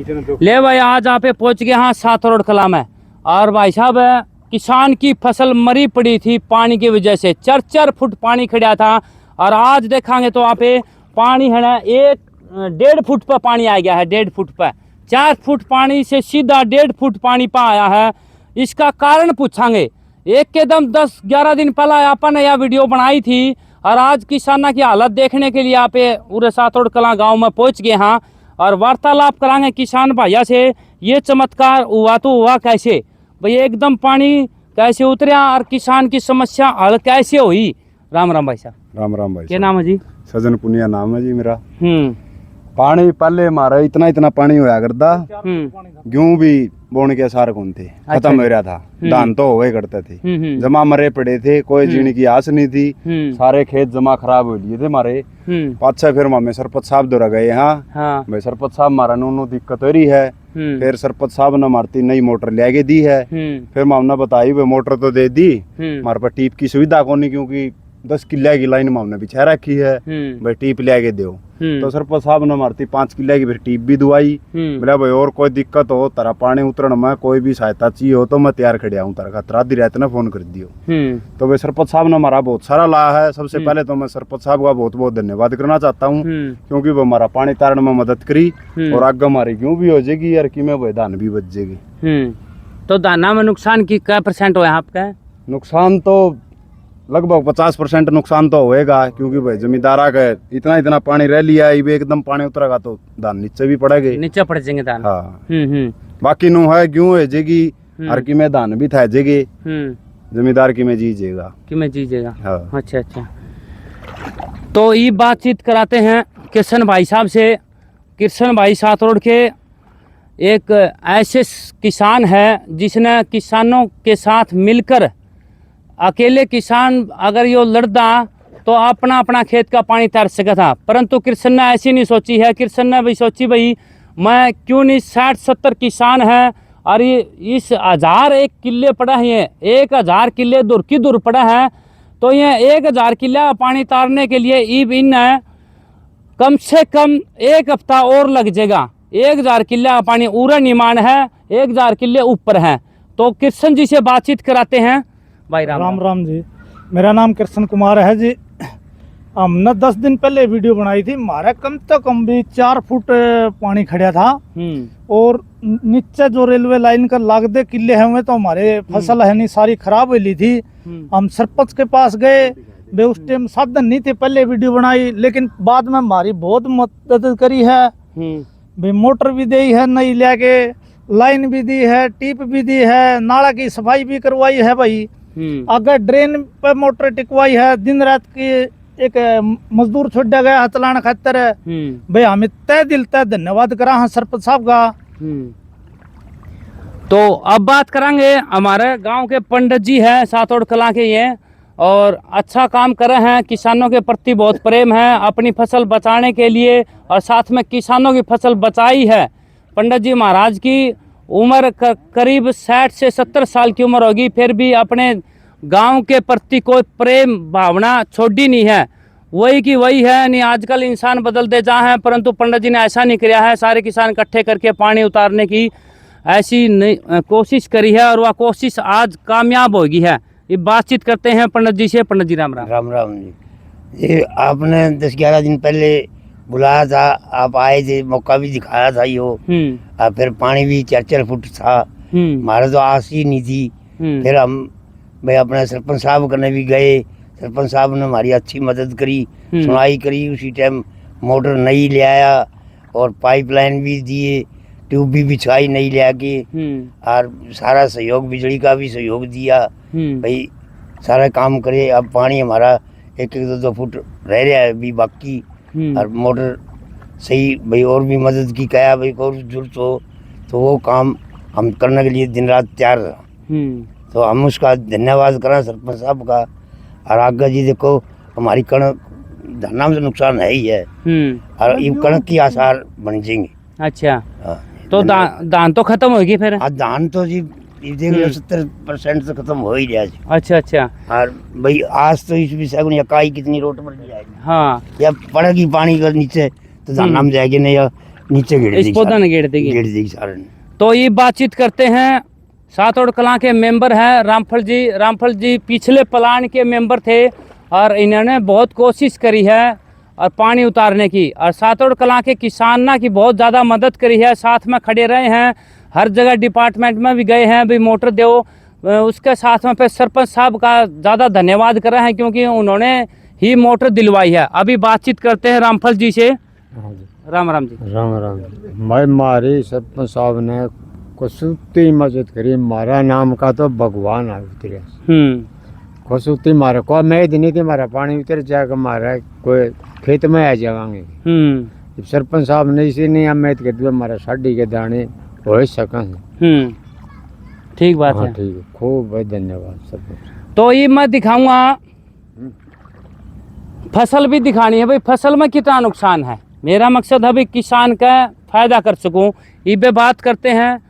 ले भाई आज आप पहुंच गए हाँ सातरोड कला में। और भाई साहब किसान की फसल मरी पड़ी थी पानी की वजह से, 4-4 फुट पानी खड़ा था। और आज देखांगे तो आप पानी है ना 1.5 फुट पर पानी आ गया है, 1.5 फुट पर। 4 फुट पानी से सीधा 1.5 फुट पानी पर आया है। इसका कारण पूछांगे। एक के दम 10-11 दिन पहले अपन ने यह वीडियो बनाई थी और आज किसाना की हालत देखने के लिए आप पूरे सातरोड कला गांव में पहुंच गए हाँ। और वार्तालाप कराएंगे किसान भैया से, ये चमत्कार हुआ तो हुआ कैसे भाई, एकदम पानी कैसे उतरा और किसान की समस्या हल कैसे हुई। राम राम भाई साहब। राम राम भाई। क्या नाम है जी? सजन पुनिया नाम है जी मेरा। पानी पहले हमारा इतना पानी होया करता, गेहूं भी बोने के सार कौन थे, खत्म हो रहा था। धान तो हुए करते थे, जमा मरे पड़े थे, कोई जीने की आस नहीं थी। सारे खेत जमा खराब हो लिए थे हमारे। पाछा फिर मामे सरपंच साहब दौरा गए हाँ। भाई सरपंच साहब हमारा नो दिक्कत हो रही है। फिर सरपंच साहब ने मारती नई मोटर ले के दी है। फिर मामने बताई वे मोटर तो दे दी, हमारे पास टीप की सुविधा कौन नहीं, क्योंकि 10 किले की लाइन मामने बिछा रखी है। भाई टीप ले के दो, तो सरपंच साहब ने मारती 5 किले की फिर टीप भी दुआई। बोला भाई और कोई दिक्कत हो तारा पानी उतरण में कोई भी सहायता चाहिए हो तो मैं तैयार खड़िया हूँ, तारा खतरा दी रहते ना फोन कर दियो। तो भाई सरपंच साहब ने हमारा बहुत सारा लाया है। सबसे पहले तो मैं सरपंच साहब का बहुत बहुत धन्यवाद करना चाहता हूँ, क्योंकि वो हमारा पानी तारण में मदद करी और आगे हमारी गेहूं भी हो जाएगी और कि में धान भी बच जाएगी। तो दाना में नुकसान की क्या % हो आपका? नुकसान तो लगभग 50% नुकसान तो होएगा, क्योंकि भाई जमींदारा का इतना पानी रह लिया है, एकदम पानी उतरेगा तो धान नीचे भी पड़ेगा, नीचे पड़ जाएंगे धान। हाँ। बाकी नो है गेहूं है जेगी और की में धान भी था जेगी, जमींदार की में जीजेगा हाँ। अच्छा। तो ये बातचीत कराते हैं कृष्ण भाई साहब से। कृष्ण भाई सातरोड के एक ऐसे किसान है जिसने किसानों के साथ मिलकर, अकेले किसान अगर यो लड़दा तो अपना खेत का पानी तार सका था, परंतु कृष्ण ने ऐसी नहीं सोची है। कृष्ण ने भी सोची भाई मैं क्यों नहीं 60-70 किसान हैं और ये इस 1001 किले पड़ा है, 1000 किले दूर की दूर पड़ा है, तो ये 1000 किला पानी तारने के लिए इन कम से कम 1 हफ्ता और लग जाएगा। 1000 किला पानी पूरा निमान है, 1000 किले ऊपर है। तो कृष्ण जी से बातचीत कराते हैं भाई। राम जी। मेरा नाम कृष्ण कुमार है जी। हमने 10 दिन पहले वीडियो बनाई थी, हमारा कम से कम भी 4 फुट पानी खड़ा था और नीचे जो रेलवे लाइन का लागदे किले हैं वे तो हमारे फसल है नहीं सारी खराब हो ली थी। हम सरपंच के पास गए, वे उस टाइम साधन नहीं थे, पहले वीडियो बनाई, लेकिन बाद में हमारी बहुत मदद करी है। भाई मोटर भी दी है नई लेके, लाइन भी दी है, टीप भी दी है, नाला की सफाई भी करवाई है भाई। अगर ड्रेन पे मोटर टिकवाई है, दिन रात की एक मजदूर छोड़ा गया है चलाने खातर। भाई हमें तय दिल तय धन्यवाद करा है सरपंच साहब का। तो अब बात करेंगे हमारे गांव के पंडित जी है सातरोड कला के, ये और अच्छा काम कर रहे हैं, किसानों के प्रति बहुत प्रेम है, अपनी फसल बचाने के लिए और साथ में किसानों की फसल बचाई है। पंडित जी महाराज की उम्र करीब 60 से 70 साल की उम्र होगी, फिर भी अपने गांव के प्रति कोई प्रेम भावना छोड़ी नहीं है, वही की वही है। नहीं आजकल इंसान बदलते जा हैं, परंतु पंडित जी ने ऐसा नहीं किया है। सारे किसान इकट्ठे करके पानी उतारने की ऐसी कोशिश करी है और वह कोशिश आज कामयाब होगी है। ये बातचीत करते हैं पंडित जी से। पंडित जी राम राम। राम राम जी। ये आपने 10-11 दिन पहले बुलाया था, आप आए थे, मौका भी दिखाया था यो। और फिर पानी भी 4-4 फुट था, हमारे तो आस ही नहीं थी। फिर हम भाई अपने सरपंच साहब करने भी गए, सरपंच साहब ने हमारी अच्छी मदद करी, सुनाई करी। उसी टाइम मोटर नई ले आया और पाइपलाइन भी दिए, ट्यूब भी बिछाई नई ले आके, और सारा सहयोग बिजली का भी सहयोग दिया भाई, सारा काम करे। अब पानी हमारा 1-2 फुट रह रहा है अभी बाकी, और मोटर सही भाई और भी मदद की कहा भाई और जरूरत हो तो वो काम हम करने के लिए दिन रात तैयार रहा। तो हम उसका धन्यवाद करें सरपंच साहब का। और आगे जी देखो हमारी कणक धाना में नुकसान है ही है, और ये कणक की आसार बन जाएंगे। अच्छा तो धान तो खत्म होगी फिर? धान तो जी देख लो 70% से खत्म हो ही रहा है। अच्छा। और भाई आज तो इस विषय को इकाई कितनी रोड पर जाएगी, हाँ, या पड़ेगी पानी का नीचे तो धान नाम जाएगी नहीं, नीचे गिर इस पौधा ने गिर देगी। गिर देगी सारे। तो ये बातचीत करते हैं सातोड़ कलां के मेंबर हैं रामफल जी। रामफल जी पिछले प्लान के मेंबर थे और इन्होंने बहुत कोशिश करी है और पानी उतारने की, और सातोड़ कलां के किसाना की बहुत ज़्यादा मदद करी है, साथ में खड़े रहे हैं, हर जगह डिपार्टमेंट में भी गए हैं, भी मोटर दो। उसके साथ में फिर सरपंच साहब का ज़्यादा धन्यवाद कर रहे हैं क्योंकि उन्होंने ही मोटर दिलवाई है। अभी बातचीत करते हैं रामफल जी से। राम राम जी। राम राम। मैं मारी सरपंच साहब ने कसुती मदद करी, मारा नाम का तो भगवान आ उतरे। कसुती मारा को मैं नहीं थी, मारा पानी उतर जाएगा, मारा कोई खेत में आ जाएंगे। सरपंच साहब ने इसी नहीं हम कर दिया, हमारा साड़ी के दाने हो सका। ठीक बात है। ठीक है, खूब धन्यवाद सरपंच। तो ये मैं दिखाऊंगा, फसल भी दिखानी है भाई, फसल में कितना नुकसान है। मेरा मकसद है भाई किसान का फायदा कर सकूं। ये पे बात करते हैं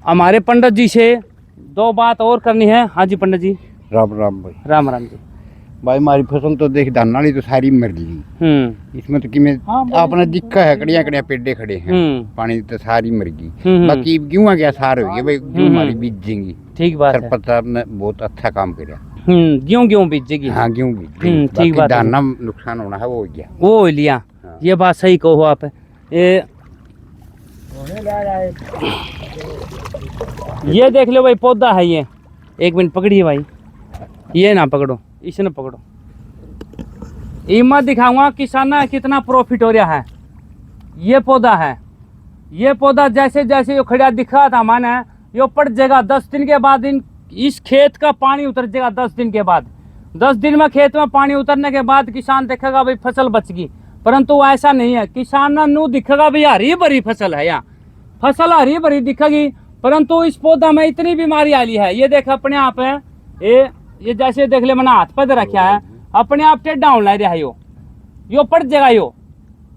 हमारे पंडित जी से, दो बात और करनी है। हाँ जी पंडित जी। राम राम भाई। राम राम जी। भाई हमारी फसल तो देख धान वाली तो सारी मर गई। इसमें तो कि मैं अपना दिक्का है, कड़िया कड़िया पेड़े खड़े हैं, पानी तो सारी मर गई। बाकी गेहूं क्या सार हो गया भाई, गेहूं हमारी बीजेंगी। ठीक बात है। सरपंच साहब ने बहुत अच्छा काम किया। गेहूं बीजेगी। हाँ गेहूं बीजेगी। ठीक बात है। दाना नुकसान होना है वो हो गया, वो हो लिया। ये बात सही कहो आप। ये देख लो भाई, पौधा है ये। एक मिनट पकड़िए भाई, ये ना पकड़ो, इसने पकड़ो। इमा दिखाऊंगा किसान कितना प्रॉफिट हो रहा है। ये पौधा है, ये पौधा जैसे जैसे ये खड़ा दिखा था माने यो पड़ जाएगा 10 दिन के बाद। इस खेत का पानी उतर जाएगा 10 दिन के बाद। 10 दिन में खेत में पानी उतरने के बाद किसान देखेगा भाई फसल बच गई, परंतु ऐसा नहीं है। किसान नू दिखेगा भाई हरी भरी फसल है, यहाँ फसल हरी भरी दिखेगी, परंतु इस पौधा में इतनी बीमारी आई है। ये देख अपने आप है, ये जैसे देख ले मैंने हाथ पे रखा है, अपने आप टेढ़ा होने लग रहा है। यो पड़ जाएगा।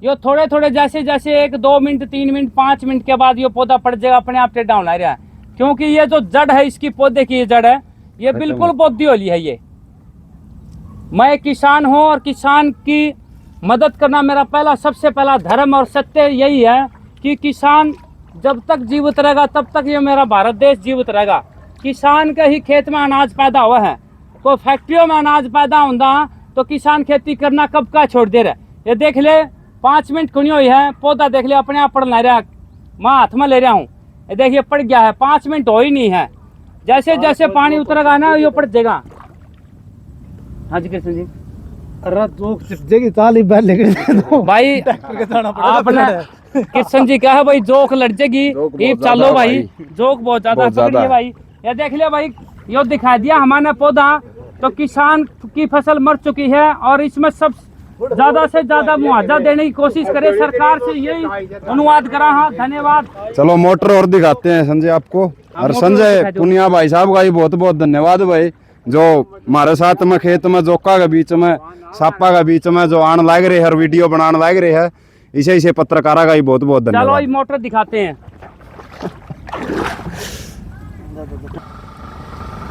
यो थोड़े थोड़े जैसे जैसे 1 2 मिनट 3 मिनट 5 मिनट के बाद यो पौधा पड़ जाएगा, अपने आप टेढ़ा होने लग रहा है। क्योंकि ये जो जड़ है इसकी, पौधे की ये जड़ है, ये बिल्कुल पौधी होली है। ये मैं किसान हूँ और किसान की मदद करना मेरा पहला सबसे पहला धर्म और सत्य यही है कि किसान जब तक जीवित रहेगा तब तक ये मेरा भारत देश जीवित रहेगा। किसान के ही खेत में अनाज पैदा हुआ है, तो फैक्ट्रियों में अनाज पैदा होता तो किसान खेती करना कब का छोड़ दे रहा। ये देख ले 5 मिनट खुनी हुई है, पौधा देख ले अपने आप पड़ ले रहा। मैं हाथ में ले रहा हूँ, ये देखिए पड़ गया है। 5 मिनट हो ही नहीं है, जैसे जैसे पानी उतरेगा ना ये पड़ जाएगा। हाँ जी कृष्ण जी। भाई आपने कृष्ण जी क्या है भाई, जोक लड़ जाएगी। चलो भाई, जोक बहुत ज्यादा पकड़िए भाई। ये देख लिया भाई, यो दिखा दिया हमारे पौधा, तो किसान की फसल मर चुकी है और इसमें सब ज्यादा से ज्यादा मुआवजा देने की कोशिश करे सरकार से, यही अनुवाद करा। हाँ धन्यवाद। चलो मोटर और दिखाते हैं संजय आपको। और संजय पुनिया भाई साहब का भी बहुत बहुत धन्यवाद भाई, जो हमारे साथ में खेत में जोका के बीच में सापा के बीच में जो आने लग रहे है और वीडियो बनाने लग रहे है, इसे पत्रकारा का भी बहुत बहुत धन्यवाद। चलो ये मोटर दिखाते हैं।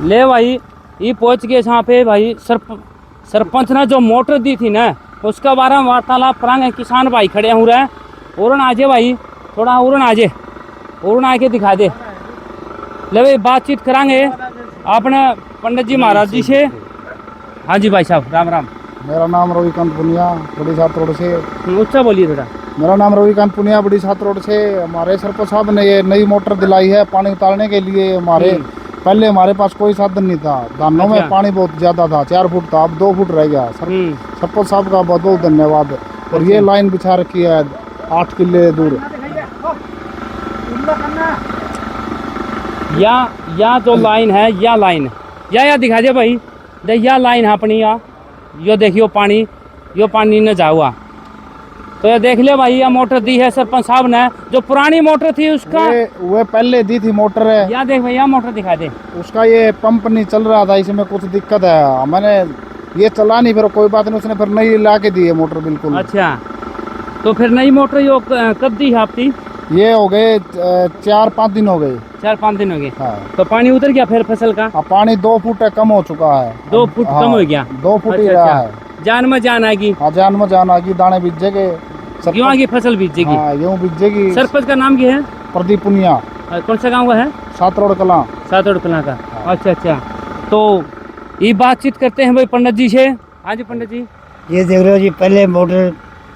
ले भाई, ये पहुंच गए यहाँ पे भाई। सरपंच ने जो मोटर दी थी ना, उसका बारे में वार्तालाप कराएंगे। किसान भाई खड़े हो रहे हैं। उड़न आजे भाई, थोड़ा उड़न आजे, उड़न आके दिखा दे। ले भाई बातचीत कराएंगे आपने पंडित जी महाराज जी से। हाँ जी भाई साहब, राम राम। मेरा नाम रविकांत पुनिया, बड़ी सात रोड से। ऊंचा बोलिए थोड़ा। मेरा नाम रविकांत पुनिया, बड़ी सात रोड से। हमारे सरपंच साहब ने ये नई मोटर दिलाई है पानी उतारने के लिए। पहले हमारे पास कोई साधन नहीं था, धानों में पानी बहुत ज्यादा था, 4 फुट था, अब 2 फुट रह गया। सरपंच साहब का बहुत बहुत धन्यवाद। और ये लाइन बिछा रखी है 8 किले दूर। या जो लाइन है, या लाइन या दिखा दे भाई, या लाइन है अपनी। यो देखियो पानी, यो पानी न जा हुआ। तो ये देख ले भाई, यह मोटर दी है सरपंच साहब ने। जो पुरानी मोटर थी उसका वो पहले दी थी मोटर है। या देख भैया मोटर दिखा दे। उसका ये पंप नहीं चल रहा था, इसमें कुछ दिक्कत है। मैंने ये चला नहीं, फिर कोई बात नहीं, उसने फिर नई ला के दी है मोटर बिल्कुल। अच्छा, तो फिर नई मोटर यो कब दी है आपकी? ये हो गए 4-5 दिन हो गए। 4-5 दिन हो गए। हाँ। तो पानी उतर गया फिर फसल का? पानी 2 फुट कम हो चुका है। 2 फुट कम हो गया? 2 फुट ही रहा है। जान में जान आएगी। हाँ जान में जान आएगी, दाने बीजेंगे। गेहूं की फसल बीजेगी। हाँ गेहूँ बीजेगी। सरपंच का नाम क्या है? प्रदीप पुनिया, कौन सा गांव का है? सातरोड़ कला। सातोड़ कला का। अच्छा अच्छा, तो ये बातचीत करते हैं भाई पंडित जी से। हाँ जी पंडित जी। ये देख रहे हो जी, पहले मोटर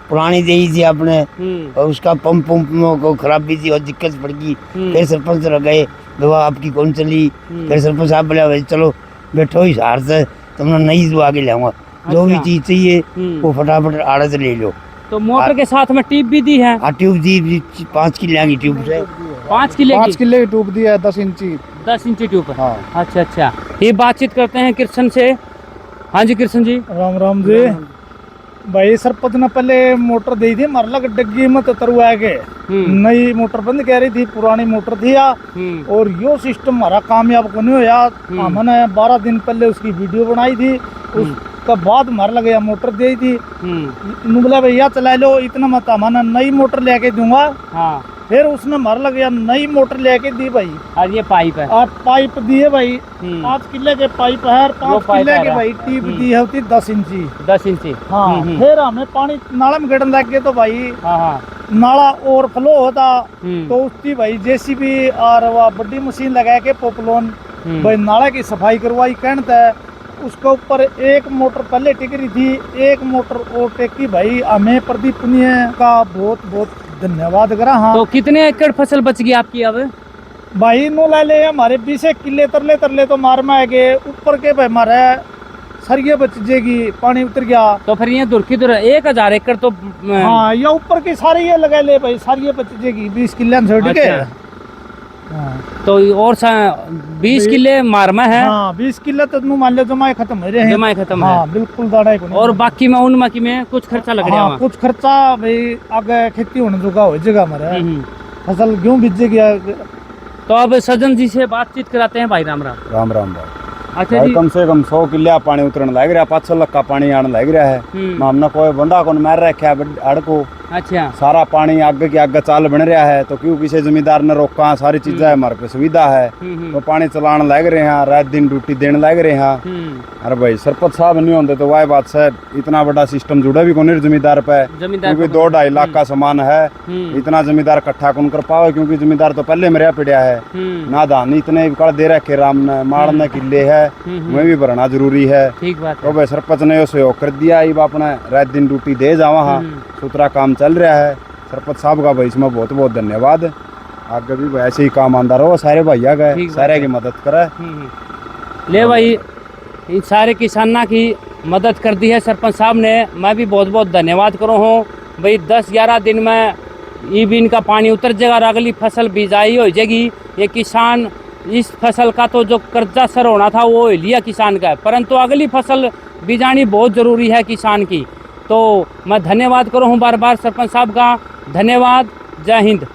पुरानी दी थी आपने, और उसका पंप को खराबी थी और दिक्कत पड़ गई। फिर सरपंच रह गए, दवा आपकी कौन चली। फिर सरपंच साहब बोले भाई चलो बैठो ही हार से, तुमने नई दवा के लाऊंगा। जो भी चीज चाहिए वो फटाफट आड़े से ले लो। तो मोटर के साथ में ट्यूब भी दी है? हाँ ट्यूब दी 5 किले की ट्यूब से। 5 किले की? 5 किले की ट्यूब दी है, 10 इंची। 10 इंची ट्यूब। हाँ। अच्छा अच्छा, ये बातचीत करते हैं कृष्ण से। हाँ जी कृष्ण जी। राम राम जी। भाई सरपंच ने पहले मोटर दी थी, मर लग डग्गी मत तरवा के नई मोटर बंद कह रही थी, पुरानी मोटर थी या। और यो सिस्टम हमारा कामयाब को नहीं होया। हमने 12 दिन पहले उसकी वीडियो बनाई थी, उसका बाद मर लग गया मोटर दी थी। बोला भैया चला लो, इतना मत हमने नई मोटर लेके दूंगा। हाँ। फिर उसने मर लग गया, नई मोटर लेके दी भाई। और ये पाइप है? और पाइप दिए भाई 5 किले के पाइप है, 5 किले के भाई टीप दी है होती 10 इंची। 10 इंची। हाँ। फिर हमें पानी नाला में गड़न लग गए तो भाई हाँ नाला और फ्लो होता तो उसकी भाई जेसीबी और वह बड़ी मशीन लगा के पोपलोन भाई नाला की सफाई करवाई। कहता है उसके ऊपर एक मोटर पहले टिक रही थी, एक मोटर और टेकी भाई। हमें प्रदीप पुनिया का बहुत बहुत धन्यवाद करा। हाँ। तो कितने एकड़ फसल बच गई आपकी अब? भाई नो ला ले हमारे 20 किले तरले तरले तो मार में गए, ऊपर के भाई हमारे सरिये बच जाएगी, पानी उतर गया। तो फिर ये दूर की दूर 1000 एकड़ तो हाँ, या ऊपर की सारी ये लगा ले भाई, सारी ये बच जाएगी 20 किले छोड़ के। हाँ। तो और 20 किले मार में है। हाँ 20 किले तो मान लो जमाए खत्म हो रहे हैं। जमाए खत्म है। हाँ बिल्कुल दाड़ा को नहीं। और बाकी में उन मकी में कुछ खर्चा लग रहा है? कुछ खर्चा भाई आगे खेती होने जोगा हो जाएगा हमारे, फसल गेहूँ बीजेगी। तो अब सज्जन जी से बातचीत कराते हैं भाई। राम राम। राम राम भाई। अच्छा भाई जी। कम से कम 100 किले पानी उतरने लग रहा, 500 लाख का पानी आने लग रहा है। हमने कोई बंदा को मार रखा है अड़ को। अच्छा। सारा पानी आगे की आगे चाल बन रहा है, तो क्यों किसी जमींदार ने रोका, सारी चीजें हमारे पे सुविधा है तो पानी चलाने लग रहे हैं, रात दिन ड्यूटी देने लग रहे हैं। अरे भाई सरपंच साहब नहीं होते तो वह बात है, इतना बड़ा सिस्टम जुड़ा भी कौन जमींदार पे, क्योंकि 2-2.5 लाख का सामान है। इतना जमींदार इकट्ठा कौन कर पावे, क्योंकि जमींदार तो पहले मेरा पिड़िया है ना। धान इतने कर दे रखे राम ने, मारने किले है वह भी भरना जरूरी है। ठीक बात तो भाई सरपंच ने सहयोग कर दिया, अब अपने रात दिन ड्यूटी दे जावा। हाँ सुथरा काम चल रहा है। सरपंच साहब का भाई इसमें बहुत बहुत धन्यवाद। आगे भी ऐसे ही काम आंदा रहो, सारे भैया गए सारे की मदद करे। ले भाई इन सारे किसाना की मदद कर दी है सरपंच साहब ने, मैं भी बहुत बहुत धन्यवाद करूँ हूँ भाई। 10-11 दिन में ये भी इनका पानी उतर जाएगा और अगली फसल बिजाई हो जाएगी। ये किसान इस फसल का तो जो कर्जा सर होना था वो लिया किसान का, परंतु अगली फसल बिजानी बहुत ज़रूरी है किसान की। तो मैं धन्यवाद करूँ हूँ बार बार सरपंच साहब का। धन्यवाद। जय हिंद।